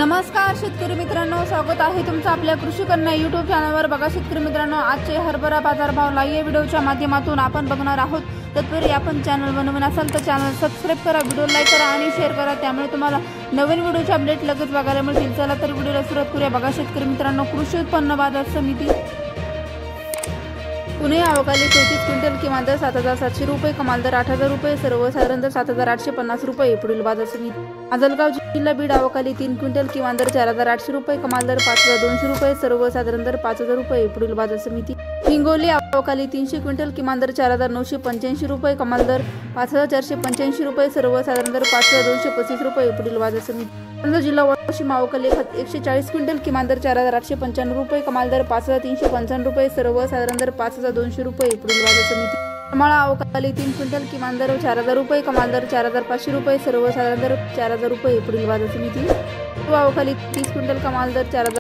नमस्कार शेतकरी मित्रांनो, स्वागत आहे तुमचं आपल्या कृषी कन्या यूट्यूब चॅनलवर। बघा शेतकरी मित्रांनो, आजचे हरभरा बाजारभाव लाईव्ह व्हिडिओच्या माध्यमातून आपण बघणार आहोत। तत्पूर्वी आपण चॅनल बनवून असाल तर चॅनल सबस्क्राइब करा, व्हिडिओ लाईक करा आणि शेअर करा, त्यामुळे तुम्हाला नवीन व्हिडिओचे अपडेट लगेच बघायला मिळतील। चला तर व्हिडिओला सुरुवात करूया। बघा शेतकरी मित्रांनो, कृषी उत्पन्न बाजार समिती पुणे अवकाली 34 क्विंटल किमान दर 7,700 रुपये, कमाल दर 8,000 रुपये, सर्वसाधारण दर 7,850 रुपये। पुढील बाजार समिती आजलगाव जिल्हा बीड अवकाली 3 क्विंटल किमान दर 4,800 रुपये, कमाल दर 5,200 रुपये, सर्वसाधारण दर 5,000 रुपये। पुढील बाजार समिती हिंगोली अवकाली 300 क्विंटल किमान दर 4,985 रुपये, कमाल दर 5,485 रुपये, सर्वसाधारण दर 5,235 रुपये। पुढील बाजार समिती जिल्हा वाशिम अवकाली 140 क्विंटल किमान दर 4,895 रुपये, कमाल दर 5,355 रुपये, सर्वसाधारण दर 5,200 रुपये। पुढील बाजार समिती करमाळा अवकाली 3 क्विंटल किमान दर 4,000 रुपये, कमाल दर 4,500 रुपये, सर्वसाधारण दर 4,000 रुपये। पुढील बाजार समिती अवकाली 30 क्विंटल कमाल दर 4,000